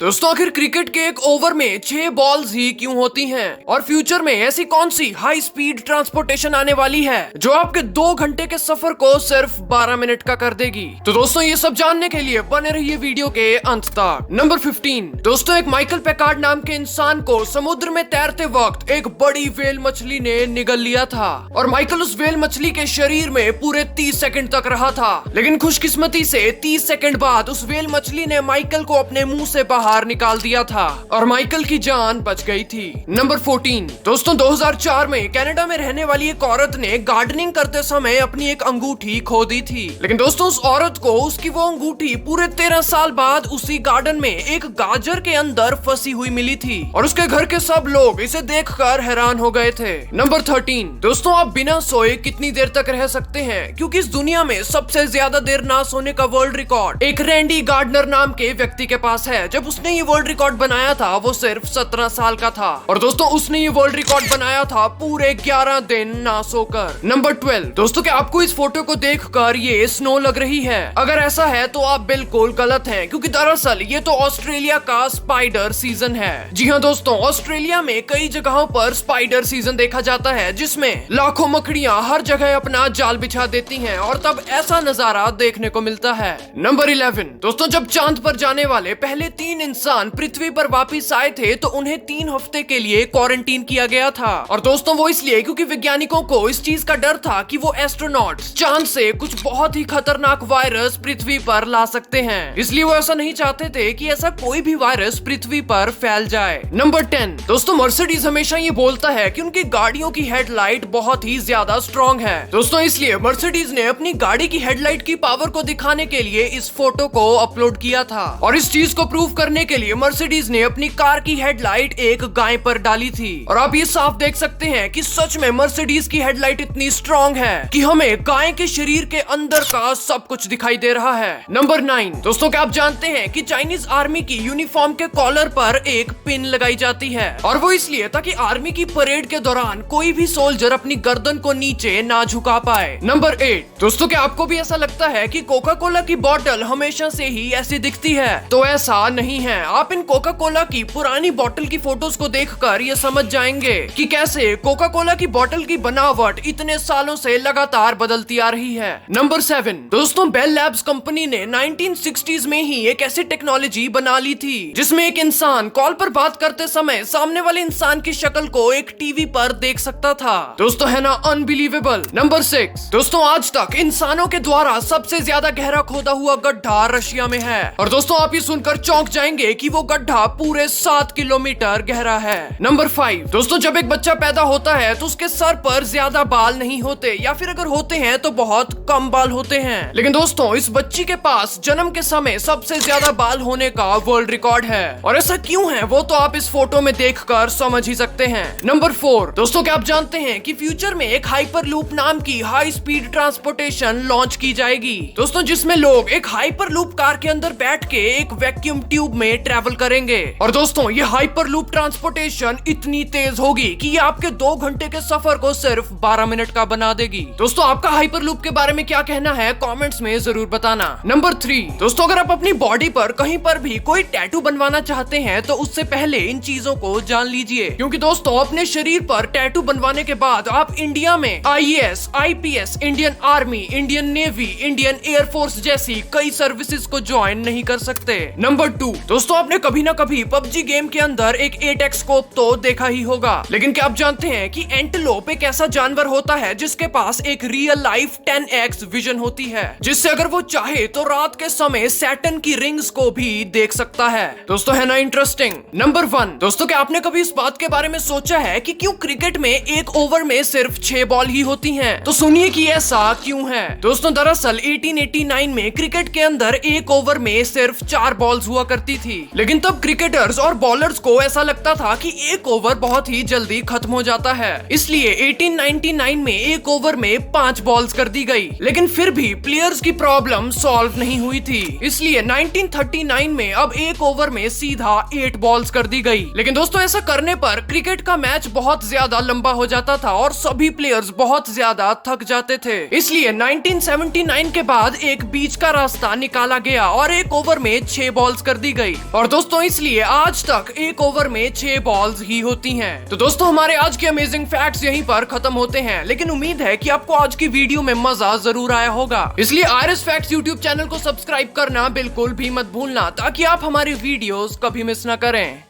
दोस्तों आखिर क्रिकेट के एक ओवर में 6 बॉल्स ही क्यों होती हैं? और फ्यूचर में ऐसी कौन सी हाई स्पीड ट्रांसपोर्टेशन आने वाली है जो आपके 2 घंटे के सफर को सिर्फ 12 मिनट का कर देगी? तो दोस्तों ये सब जानने के लिए बने रहिए वीडियो के अंत तक। नंबर 15 दोस्तों, एक माइकल पैकार्ड नाम के इंसान को समुद्र में तैरते वक्त एक बड़ी व्हेल मछली ने निगल लिया था और माइकल उस व्हेल मछली के शरीर में पूरे 30 सेकंड तक रहा था। लेकिन खुशकिस्मती से 30 सेकंड बाद उस व्हेल मछली ने माइकल को अपने मुंह से बाहर निकाल दिया था और माइकल की जान बच गई थी। नंबर 14 दोस्तों, 2004 में कनाडा में रहने वाली एक औरत ने गार्डनिंग करते समय अपनी एक अंगूठी खो दी थी। लेकिन दोस्तों उस औरत को उसकी वो अंगूठी पूरे 13 साल बाद उसी गार्डन में एक गाजर के अंदर फंसी हुई मिली थी और उसके घर के सब लोग इसे देखकर हैरान हो गए थे। नंबर 13 दोस्तों, आप बिना सोए कितनी देर तक रह सकते हैं? क्योंकि इस दुनिया में सबसे ज्यादा देर ना सोने का वर्ल्ड रिकॉर्ड एक रैंडी गार्डनर नाम के व्यक्ति के पास है। जब उसने ये वर्ल्ड रिकॉर्ड बनाया था वो सिर्फ 17 साल का था और दोस्तों उसने ये वर्ल्ड रिकॉर्ड बनाया था पूरे 11 दिन ना सोकर। नंबर 12 दोस्तों, क्या आपको इस फोटो को देखकर ये स्नो लग रही है? अगर ऐसा है तो आप बिल्कुल गलत हैं, क्योंकि दरअसल ये तो ऑस्ट्रेलिया का स्पाइडर सीजन है। जी हाँ दोस्तों, ऑस्ट्रेलिया में कई जगहों पर स्पाइडर सीजन देखा जाता है जिसमें लाखों मकड़ियां हर जगह अपना जाल बिछा देती हैं और तब ऐसा नजारा देखने को मिलता है। नंबर 11 दोस्तों, जब चांद पर जाने वाले पहले 3 इंसान पृथ्वी पर वापस आए थे तो उन्हें 3 हफ्ते के लिए क्वारंटीन किया गया था और दोस्तों वो इसलिए क्योंकि वैज्ञानिकों को इस चीज का डर था कि वो एस्ट्रोनॉट्स चांद से कुछ बहुत ही खतरनाक वायरस पृथ्वी पर ला सकते हैं, इसलिए वो ऐसा नहीं चाहते थे कि ऐसा कोई भी वायरस पृथ्वी पर फैल जाए। नंबर 10 दोस्तों, मर्सिडीज हमेशा ये बोलता है कि उनकी गाड़ियों की हेडलाइट बहुत ही ज्यादा स्ट्रॉन्ग है। दोस्तों इसलिए मर्सिडीज ने अपनी गाड़ी की हेडलाइट की पावर को दिखाने के लिए इस फोटो को अपलोड किया था और इस चीज को प्रूव करने के लिए मर्सिडीज ने अपनी कार की हेडलाइट एक गाय पर डाली थी और आप ये साफ देख सकते हैं कि सच में मर्सिडीज की हेडलाइट इतनी स्ट्रॉन्ग है कि हमें गाय के शरीर के अंदर का सब कुछ दिखाई दे रहा है। नंबर 9 दोस्तों, क्या आप जानते हैं कि चाइनीज आर्मी की यूनिफॉर्म के कॉलर पर एक पिन लगाई जाती है और वो इसलिए ताकि आर्मी की परेड के दौरान कोई भी सोल्जर अपनी गर्दन को नीचे ना झुका पाए। नंबर 8 दोस्तों, क्या आपको भी ऐसा लगता है कि कोका कोला की बोतल हमेशा से ही ऐसी दिखती है? तो ऐसा नहीं है। आप इन कोका कोला की पुरानी बोतल की फोटोज को देखकर ये समझ जाएंगे कि कैसे कोका कोला की बोतल की बनावट इतने सालों से लगातार बदलती आ रही है। नंबर 7 दोस्तों, बेल लैब्स कंपनी ने 1960s में ही एक ऐसी टेक्नोलॉजी बना ली थी जिसमें एक इंसान कॉल पर बात करते समय सामने वाले इंसान की शक्ल को एक टीवी पर देख सकता था। दोस्तों है ना अनबिलीवेबल। नंबर 6 दोस्तों, आज तक इंसानों के द्वारा सबसे ज्यादा गहरा खोदा हुआ गड्ढा रशिया में है और दोस्तों आप ये सुनकर चौंक जाएंगे कि वो गड्ढा पूरे 7 किलोमीटर गहरा है। नंबर 5 दोस्तों, जब एक बच्चा पैदा होता है तो उसके सर पर ज्यादा बाल नहीं होते या फिर अगर होते हैं तो बहुत कम बाल होते हैं। लेकिन दोस्तों इस बच्ची के पास जन्म के समय सबसे ज्यादा बाल होने का वर्ल्ड रिकॉर्ड है और ऐसा क्यों है वो तो आप इस फोटो में देखकर समझ ही सकते हैं। नंबर 4 दोस्तों, क्या आप जानते हैं कि फ्यूचर में एक हाइपर लूप नाम की हाई स्पीड ट्रांसपोर्टेशन लॉन्च की जाएगी दोस्तों, जिसमें लोग एक हाइपर लूप कार के अंदर बैठ के एक वैक्यूम ट्यूब में ट्रेवल करेंगे और दोस्तों ये हाइपर लूप ट्रांसपोर्टेशन इतनी तेज होगी कि ये आपके 2 घंटे के सफर को सिर्फ 12 मिनट का बना देगी। दोस्तों आपका हाइपर लूप के बारे में क्या कहना है कमेंट्स में जरूर बताना। नंबर 3 दोस्तों, अगर आप अपनी बॉडी पर कहीं पर भी कोई टैटू बनवाना चाहते हैं तो उससे पहले इन चीजों को जान लीजिए, क्योंकि दोस्तों अपने शरीर पर टैटू बनवाने के बाद आप इंडिया में IAS, IPS, Indian army, Indian navy, Indian air force जैसी कई सर्विसेज को ज्वाइन नहीं कर सकते। नंबर 2 दोस्तों, आपने कभी ना कभी PUBG गेम के अंदर एक 8x स्कोप तो देखा ही होगा, लेकिन क्या आप जानते हैं कि एंटेलोप एक ऐसा जानवर होता है जिसके पास एक रियल लाइफ 10x विजन होती है, जिससे अगर वो चाहे तो रात के समय सैटर्न की रिंग्स को भी देख सकता है। दोस्तों है ना इंटरेस्टिंग। नंबर 1 दोस्तों, क्या आपने कभी इस बात के बारे में सोचा है कि क्यों क्रिकेट में एक ओवर में सिर्फ 6 बॉल ही होती हैं? तो सुनिए कि ऐसा क्यों है। दोस्तों दरअसल 1889 में क्रिकेट के अंदर एक ओवर में सिर्फ 4 बॉल्स हुआ करती थी, लेकिन तब क्रिकेटर्स और बॉलर्स को ऐसा लगता था कि एक ओवर बहुत ही जल्दी खत्म हो जाता है, इसलिए 1899 में एक ओवर में 5 बॉल्स कर दी गई। लेकिन फिर भी प्लेयर्स की प्रॉब्लम सॉल्व नहीं हुई थी, इसलिए 1939 में अब एक ओवर में सीधा 8 बॉल्स कर दी गई। लेकिन दोस्तों ऐसा करने पर क्रिकेट का मैच बहुत ज्यादा लंबा हो जाता था और सभी प्लेयर्स बहुत ज्यादा थक जाते थे, इसलिए 1979 के बाद एक बीच का रास्ता निकाला गया और एक ओवर में 6 बॉल्स कर दी गई। गई। और दोस्तों इसलिए आज तक एक ओवर में 6 बॉल्स ही होती हैं। तो दोस्तों हमारे आज के अमेजिंग फैक्ट्स यहीं पर खत्म होते हैं, लेकिन उम्मीद है कि आपको आज की वीडियो में मजा जरूर आया होगा। इसलिए आयरस फैक्ट्स यूट्यूब चैनल को सब्सक्राइब करना बिल्कुल भी मत भूलना, ताकि आप हमारी वीडियोस कभी मिस ना करें।